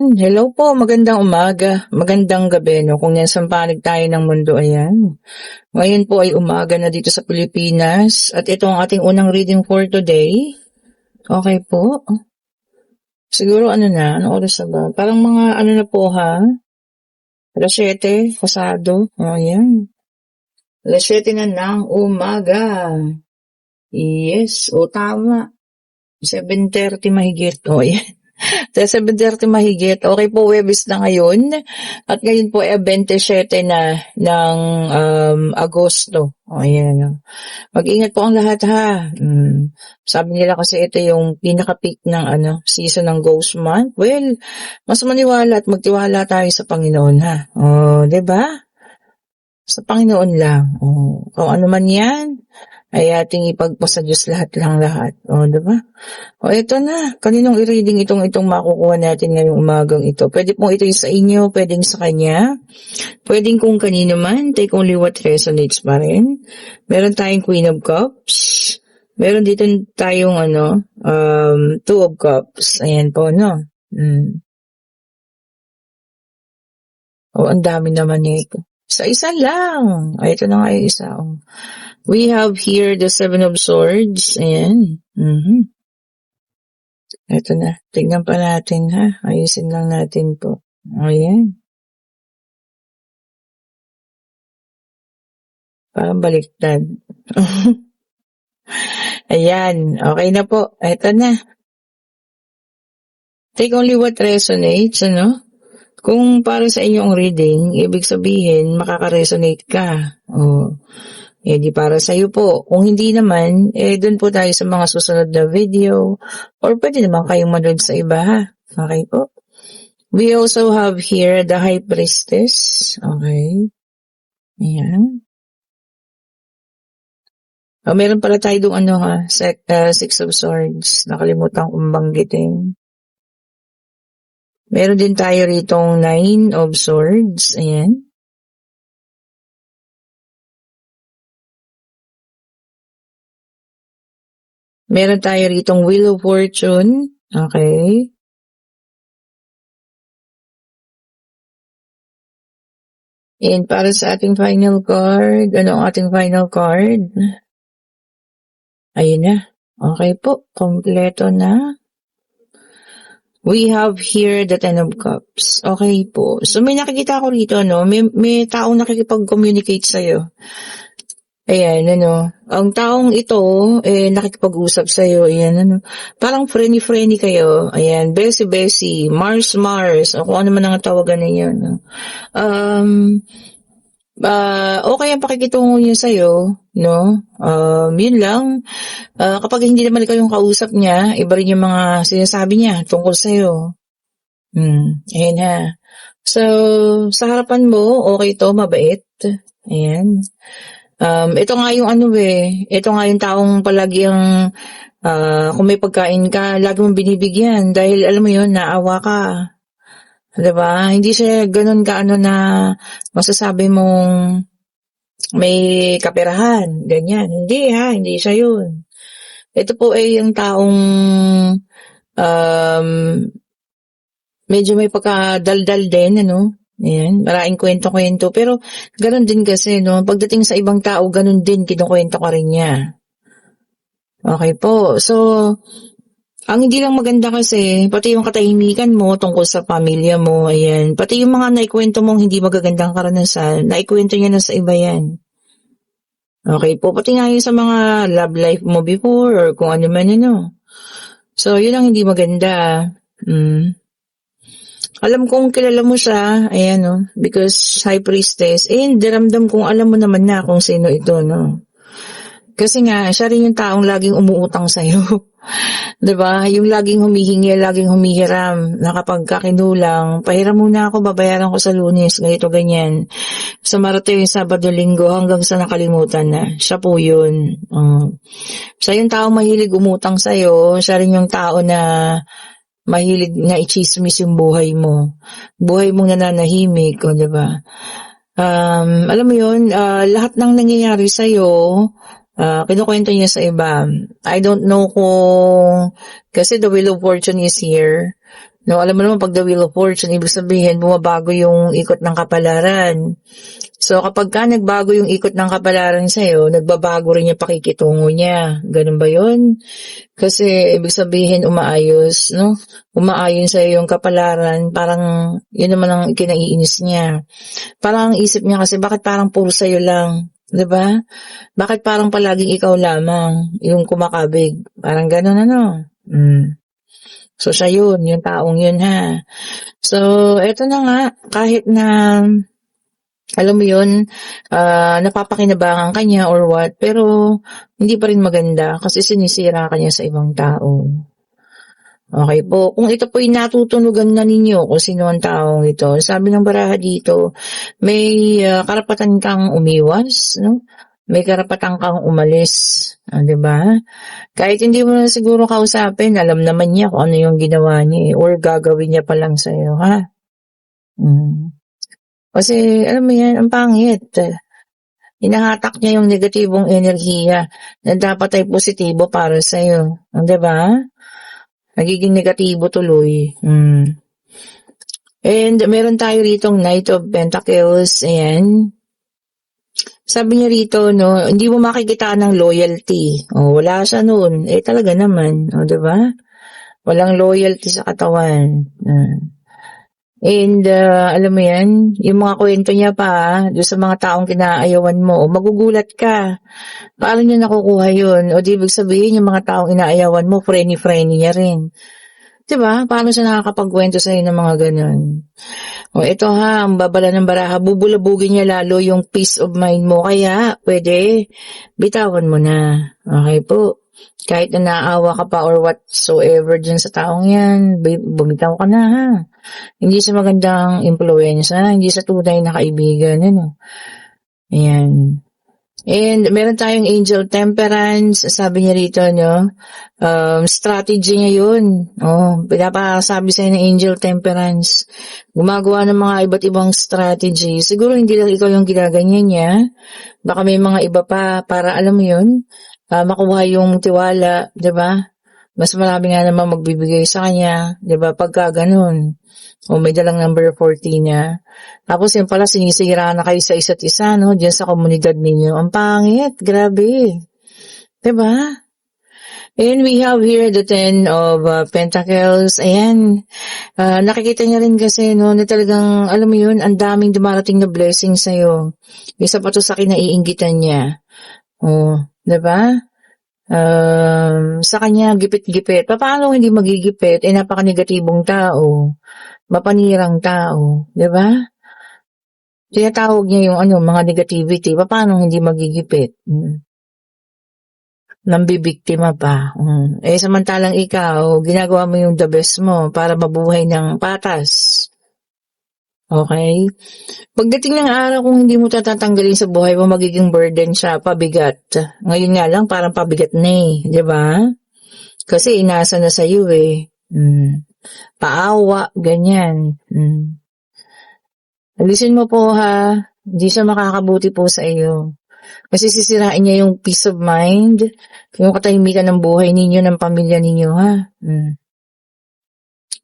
Hello po, magandang umaga, magandang gabi 'no, kung nasaan panig tayo ng mundo, ayan. Ngayon po ay umaga na dito sa Pilipinas at ito ang ating unang reading for today. Okay po. Siguro anong oras na ba? Parang mga na po ha, 7:00 pasado, ayan. 7:00 na ng umaga. Yes, tama, 7:30 mahigit, ayan. 7:30 mahigit. Okay po, Huwebes na ngayon. At ngayon po ay 27 na ng Agosto. O, ayan. Mag-ingat po ang lahat ha. Sabi nila kasi ito yung pinaka-peak ng season ng Ghost Month. Well, mas maniwala at magtiwala tayo sa Panginoon ha. O, 'di ba? Sa Panginoon lang. O, kung ano man yan, ay ating ipagpasa Diyos lahat. O, 'di ba? O, ito na. Kaninong i-reading itong makukuha natin ngayong umagang ito? Pwede pong ito sa inyo, pwedeng sa kanya. Pwedeng kung kanino man. Take only what resonates pa rin. Meron tayong Queen of Cups. Meron dito tayong Two of Cups. Ayan po, no? O, ang dami naman nito. Sa isa lang. Ay, ito na nga yung isa. Oh. We have here the Seven of Swords. Ayan. Ito na. Tignan pa natin ha. Ayusin lang natin po. Ayan. Parang baliktad. Ayan. Okay na po. Ito na. Take only what resonates, ano? Kung para sa inyong reading, ibig sabihin, makaka-resonate ka. Di para sa iyo po. Kung hindi naman, dun po tayo sa mga susunod na video or pwede naman kayong manood sa iba ha. Okay po. We also have here the High Priestess. Okay. Ayan. Meron pala tayo doon Six of Swords. Nakalimutan kong banggitin. Meron din tayo ritong Nine of Swords. Ayan. Meron tayo ritong Wheel of Fortune. Okay. And para sa ating final card, ano ang ating final card? Ayun na. Okay po. Kompleto na. We have here the Ten of Cups. Okay po. So may nakikita ko rito, no? May taong nakikipag-communicate sa'yo. Ayan, ang taong ito, nakikipag-usap sa'yo, ayan, parang friendly kayo, ayan, Bessie, Mars, o kung ano man ang tawagan ninyo, no? Okay ang pakikitungo niya sa'yo, no? Yun lang. Kapag hindi naman ikaw yung kausap niya, iba rin yung mga sinasabi niya tungkol sa'yo. Ayan ha. So, sa harapan mo, okay to, mabait. Ayan. Ito nga yung ito nga yung taong palagi ang, kung may pagkain ka, lagi mong binibigyan dahil alam mo yun, naawa ka. Diba? Hindi siya ganun ka na masasabi mong may kaperahan, ganyan. Hindi ha, hindi siya yun. Ito po ay yung taong medyo may pagkadaldal din, Ayan, maraming kwento-kwento. Pero, ganun din kasi, pagdating sa ibang tao, ganun din, kinukwento ka rin niya. Okay po. So, ang hindi lang maganda kasi, pati yung katahimikan mo tungkol sa pamilya mo, ayan. Pati yung mga naikwento mong hindi magagandang karanasan, naikwento niya na sa iba yan. Okay po. Pati nga yun sa mga love life mo before, or kung ano man, So, yun ang hindi maganda. Alam kong kilala mo siya, ayan because High Priestess, daramdam kong alam mo naman na kung sino ito, Kasi nga, siya rin yung taong laging umuutang sa'yo. Diba? Yung laging humihingi, laging humihiram, na kapag kakinulang, pahiram muna ako, babayaran ko sa Lunes, ganito, ganyan. Sa Martes, Sabado, Linggo, hanggang sa nakalimutan na. Siya po yun. Siya yung taong mahilig umutang sa'yo, siya rin yung tao na mahilig na i-chismis yung buhay mo. Buhay mong nananahimik, diba? Alam mo yun, lahat ng nangyayari sa'yo, kinukwento niya sa iba. I don't know kung, kasi the Wheel of Fortune is here. No, alam mo naman pag the Wheel of Fortune, ibig sabihin bumabago yung ikot ng kapalaran. So kapag ka nagbago yung ikot ng kapalaran sa'yo, nagbabago rin yung pakikitungo niya. Ganun ba yun? Kasi ibig sabihin umaayos, no? Umaayon sa'yo yung kapalaran, parang yun naman ang kinaiinis niya. Parang ang isip niya kasi bakit parang puro sa'yo lang? 'Di ba? Bakit parang palaging ikaw lamang yung kumakabig? Parang gano'n ano? So siya yun, yung taong yun ha. So eto na nga, kahit na alam mo yun, napapakinabangan ka niya or what, pero hindi pa rin maganda kasi sinisira ka niya sa ibang tao. Okay po, kung ito po'y natutunugan na ninyo kung sino ang taong ito, sabi ng baraha dito, may karapatan kang umiwas, no? May karapatan kang umalis, 'di ba? Kahit hindi mo na siguro kausapin, alam naman niya kung ano yung ginawa niya or gagawin niya pa lang sa'yo, ha? Mm. Kasi alam mo yan, ang pangit. Hinahatak niya yung negatibong enerhiya na dapat ay positibo para sa'yo, 'di ba? Nagiging negatibo tuloy. And meron tayo ritong Knight of Pentacles, ayan. Sabi niya rito, no, hindi mo makikita ng loyalty. Wala siya noon. Talaga naman, 'di ba? Walang loyalty sa katawan. And alam mo yan, yung mga kwento niya pa, doon sa mga taong kinaayawan mo, magugulat ka. Paano niya nakukuha yun? O di ibig sabihin, yung mga taong inaayawan mo, friendly-friendly niya rin. Diba? Paano siya nakakapagkwento sa'yo ng mga ganun? Ito ha, ang babala ng baraha, bubulabugin niya lalo yung peace of mind mo. Kaya, pwede, bitawan mo na. Okay po. Kahit na naawa ka pa or whatsoever dyan sa taong yan, bumitaw ka na ha. Hindi sa magandang impluensya, hindi sa tunay na kaibigan. Ano? Ayan. And meron tayong Angel Temperance, sabi niya rito, no? Strategy niya yun. Pinapasabi sa'yo ng Angel Temperance. Gumagawa ng mga iba't ibang strategy. Siguro hindi lang ikaw yung ginaganyan niya. Baka may mga iba pa para alam mo yun, makuha yung tiwala, 'di ba? Mas marami nga naman magbibigay sa kanya, 'di ba? Pagka ganun. May dalang number 14 niya. Tapos yun pala, sinisira na kayo sa isa't isa, no? Diyan sa komunidad ninyo. Ang pangit, grabe. 'Di ba? And we have here the Ten of Pentacles. Ayan. Nakikita niya rin kasi, no, na talagang, alam mo yun, ang daming dumarating na blessing sa'yo. Isa pa to sa kinaiinggitan niya. 'Di ba? Sa kanya, gipit-gipit. Paano hindi magigipit? Napaka-negatibong tao. Mapanirang tao. 'Di ba? Tinatawag niya yung mga negativity. Paano hindi magigipit? Nambibiktima pa. Samantalang ikaw, ginagawa mo yung the best mo para mabuhay ng patas. Okay? Pagdating ng araw, kung hindi mo tatatanggalin sa buhay mo, magiging burden siya, pabigat. Ngayon nga lang, parang pabigat na di ba? Kasi inasa na sa iyo Paawa, ganyan. Alisin mo po ha, hindi siya makakabuti po sa iyo. Kasi sisirain niya yung peace of mind, yung katahimikan ng buhay ninyo, ng pamilya ninyo ha.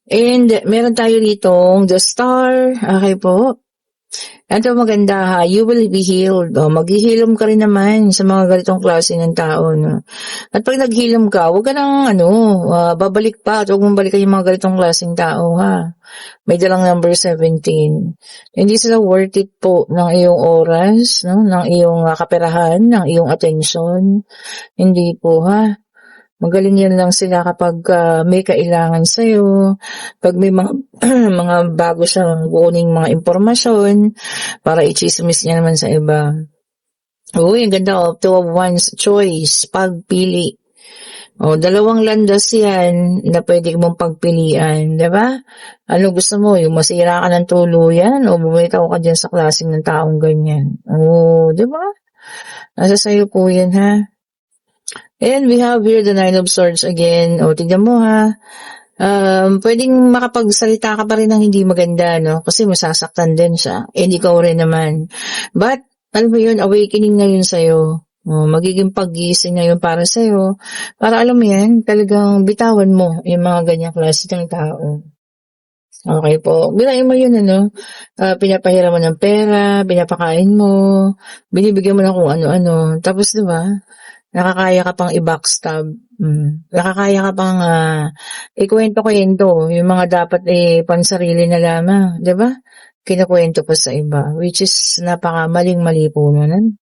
And meron tayo ritong the star. Okay po. Ito maganda ha. You will be healed. Maghihilom ka rin naman sa mga ganitong klase ng tao. No? At pag naghilom ka, huwag ka nang babalik pa. At huwag mong balikan yung mga ganitong klaseng tao ha. May dalang number 17. Hindi sila worth it po ng iyong oras, no? Ng iyong kaperahan, ng iyong attention. Hindi po ha. Magaling yan lang sila kapag may kailangan sa'yo, pag may mga, mga bago siyang kuning mga impormasyon, para i-chismis niya naman sa iba. Ang ganda Two of Wands, choice, pagpili. Dalawang landas yan na pwede mong pagpilian, di ba? Ano gusto mo, yung masira ka ng tuluyan o bumitaw ka dyan sa klaseng ng taong ganyan? Di ba? Nasa sa'yo po yan ha. And we have here the Nine of Swords again. Tignan mo ha. Pwedeng makapagsalita ka pa rin ng hindi maganda, no? Kasi masasaktan din siya. And ikaw rin naman. But, alam mo yun, awakening na yun sa'yo. Magiging pag-gising na yun para sa'yo. Para alam mo yan, talagang bitawan mo yung mga ganyang klase ng tao. Okay po. Birahin mo yun ano, pinapahiram mo ng pera, pinapakain mo, binibigyan mo ng kung ano-ano. Tapos 'di ba, nakakaya ka pang i-backstab, nakakaya ka pang, ikuwento-kuwento yung mga dapat, pansarili na lamang, 'di ba? Kinukuwento pa sa iba, which is napakamaling-mali po nun.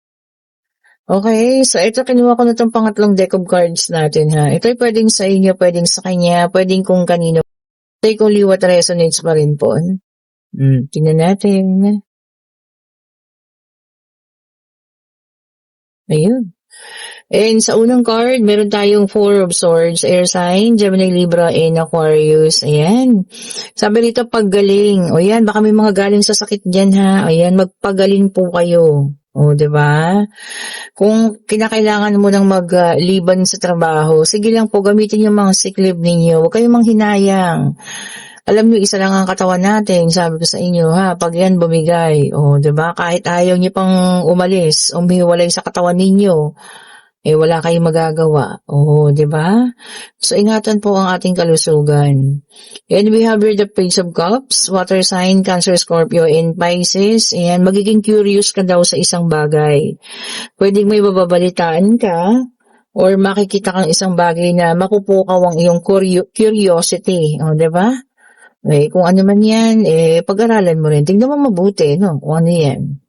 Okay, so ito kinuha ko na 'tong pangatlong deck of cards natin ha. Ito'y puwedeng sa inyo, puwedeng sa kanya, puwedeng kung kanino. Take only what resonates pa rin po. Tingnan natin. Ayun. And sa unang card, meron tayong Four of Swords, Air sign, Gemini, Libra, and Aquarius. Ayan. Sabi rito, paggaling. O yan, baka may mga galing sa sakit dyan ha. Ayan, magpagaling po kayo. O, 'di ba? Kung kinakailangan mo ng magliban sa trabaho, sige lang po, gamitin yung mga sick leave ninyo. Huwag kayong manghinayang. Alam niyo, isa lang ang katawan natin, sabi ko sa inyo ha, pag yan bumigay, o 'di ba? Kahit ayaw niyo pang umalis, umihiwalay sa katawan ninyo, wala kayong magagawa. Oo, 'di ba? So ingatan po ang ating kalusugan. And we have here the Page of Cups, water sign, Cancer, Scorpio, and Pisces. Ayan, magiging curious ka daw sa isang bagay. Pwedeng may bababalitaan ka or makikita kang isang bagay na mapupukaw ang iyong curiosity. O, 'di ba? Kung ano man yan, pag-aralan mo rin. Tingnan mo mabuti, no? Kung ano yan.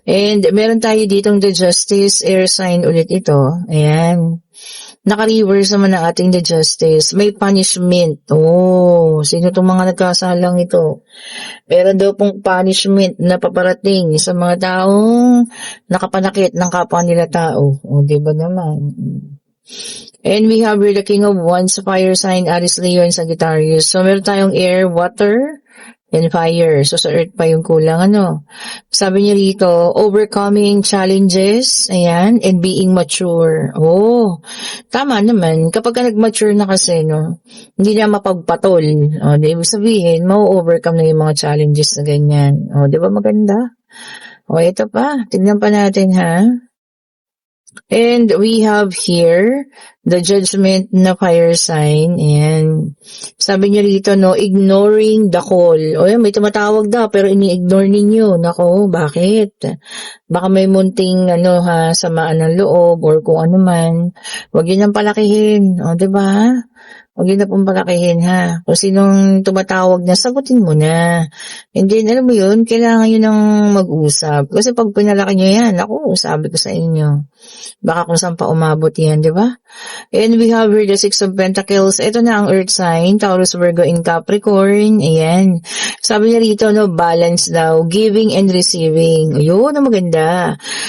And meron tayo ditong the Justice, air sign ulit ito. Ayan. Naka-reverse naman ang ating the Justice. May punishment. Oh, sino itong mga nagkasalang ito? Meron daw pong punishment na paparating sa mga taong nakapanakit ng kapwa nila tao. O, diba naman? And we have here the King of Wands, fire sign, Aries, Leo, and Sagittarius. So, meron tayong air, water, and fire. So, sa earth pa yung kulang, ano. Sabi niya rito, overcoming challenges, ayan, and being mature. Oh, tama naman. Kapag ka nag-mature na kasi, no, hindi na mapagpatol. O, di ibig sabihin, ma-overcome na yung mga challenges na ganyan. O, di ba maganda? O, ito pa. Tignan pa natin, ha. And we have here the judgment na fire sign. And sabi niya rito, no, ignoring the call. O yan, may tumatawag daw pero ini-ignore ninyo. Nako, bakit? Baka may munting samaan ng loob or kung ano man. Huwag yun ang palakihin. O, diba? Huwag yun na pong palakihin ha. Kung sinong tumatawag na, sagutin mo na. And then, alam mo yun, kailangan yun ng mag-usap. Kasi pag pinalaki nyo yan, ako, sabi ko sa inyo. Baka kung saan pa umabot yan, di ba? And we have here the Six of Pentacles. Ito na ang Earth sign, Taurus, Virgo, and Capricorn. Ayan. Sabi niya rito, no, balance daw, giving and receiving. Ayun, na maganda.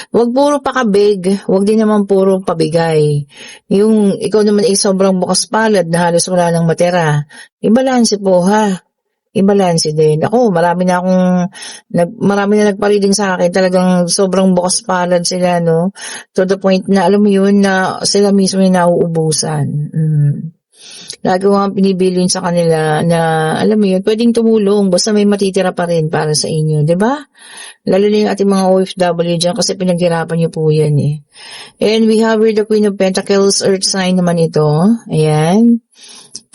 Huwag puro pakabig, huwag din naman puro pabigay. Yung ikaw naman ay sobrang bukas palad na halos wala nang matira. Ibalanse po ha. Ibalanse din. Ako, marami na nagpa-reading sa akin. Talagang sobrang bukas palad sila, no? To the point na, alam mo yun, na sila mismo yung nauubusan. Lagi ko nga pinibilin sa kanila na, alam mo yun, pwedeng tumulong, basta may matitira pa rin para sa inyo, di ba? Lalo na yung ating mga OFW dyan kasi pinaghirapan niyo po yan eh. And we have here the Queen of Pentacles, Earth sign naman ito. Ayan.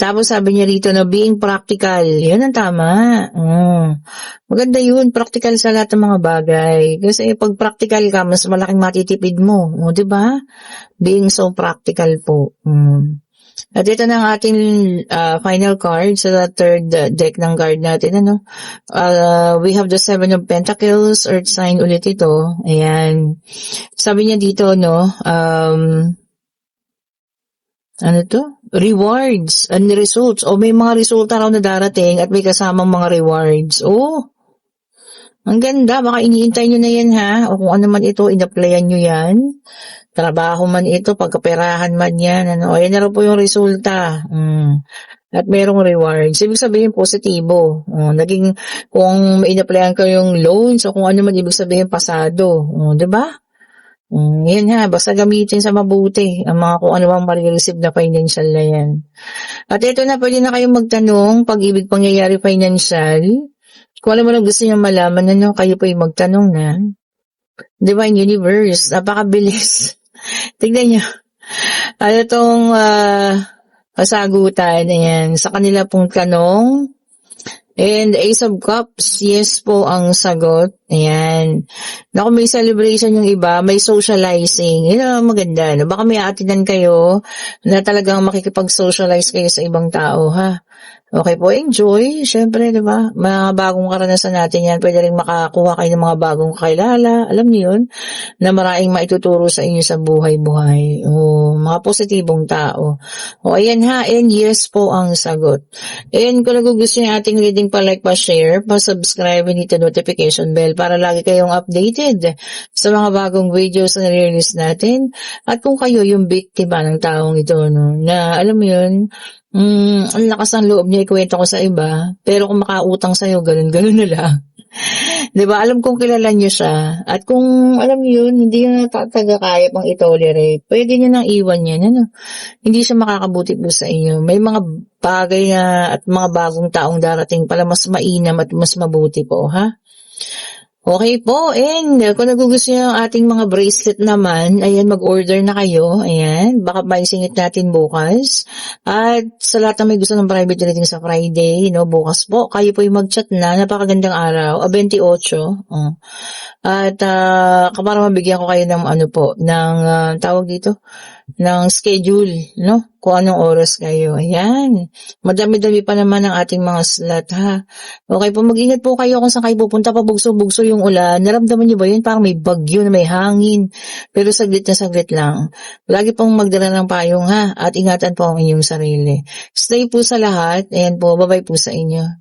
Tapos sabi niya rito na being practical. Yan ang tama. Maganda yun. Practical sa lahat ng mga bagay. Kasi pag practical ka, mas malaking matitipid mo. O, diba? Being so practical po. At ito na ang ating final card sa third deck ng card natin. We have the Seven of Pentacles, Earth sign ulit ito. Ayan. Sabi niya dito, no, rewards and results. O may mga resulta raw na darating at may kasamang mga rewards. Oh, ang ganda. Baka iniintay nyo na yan ha. O kung ano man ito, in-applyan nyo yan. Trabaho man ito, pagkaperahan man yan. Ayan na raw po yung resulta. At merong rewards. Ibig sabihin positibo. Naging, kung in-applyan ko yung loans o kung ano man, ibig sabihin pasado. Diba? Yan ha, basta gamitin sa mabuti ang mga kung ano bang marireceive na financial na yan. At ito na, pwede na kayong magtanong, pag-ibig pangyayari financial. Kung alam mo na gusto nyo malaman, kayo po yung magtanong na. Divine Universe, napakabilis. Tignan nyo. Ano tong kasagutan, ayan, sa kanila pong tanong. And Ace of Cups, yes po ang sagot. Ayan. Naku, may celebration yung iba, may socializing. Yun ang maganda. No? Baka may aatinan kayo na talagang makikipag-socialize kayo sa ibang tao, ha? Okay po, enjoy. Siyempre, di ba? Mga bagong karanasan natin yan. Pwede rin makakuha kayo ng mga bagong kakilala. Alam niyo yun? Na maraming maituturo sa inyo sa buhay-buhay. O, mga positibong tao. O, ayan ha. And yes po ang sagot. And kung nagugusto yung ating reading, pa-like, pa-share, pa-subscribe, and hit the notification bell para lagi kayong updated sa mga bagong videos na nire-release natin. At kung kayo yung biktima ng taong ito, no, na alam mo yun, ang lakas ng loob niya ikwento ko sa iba, pero kung makautang sa'yo, ganun-ganun na lang. 'Di ba? Alam kong kilala niyo siya. At kung alam niyo yun, hindi niya kaya pang i-tolerate, pwede niyo nang iwan yan. Ano? Hindi siya makakabuti po sa inyo. May mga bagay na at mga bagong taong darating pala mas mainam at mas mabuti po, ha? Okay po, and kung nagugustuhan niyo ang ating mga bracelet naman, ayan, mag-order na kayo, ayan, baka maisingit natin bukas. At sa lahat na may gusto ng private reading sa Friday, no, bukas po, kayo po yung mag-chat na, napakagandang araw, 28, At para mabigyan ko kayo ng ano po, ng tawag dito, ng schedule, no? Kung anong oras kayo. Ayan. Madami-dami pa naman ang ating mga slot, ha? Okay po, mag-ingat po kayo kung saan kayo pupunta. Pabugso-bugso yung ulan. Naramdaman niyo ba yun? Parang may bagyo na may hangin. Pero saglit na saglit lang. Lagi pong magdala ng payong, ha? At ingatan po ang inyong sarili. Stay po sa lahat. Ayan po, bye-bye po sa inyo.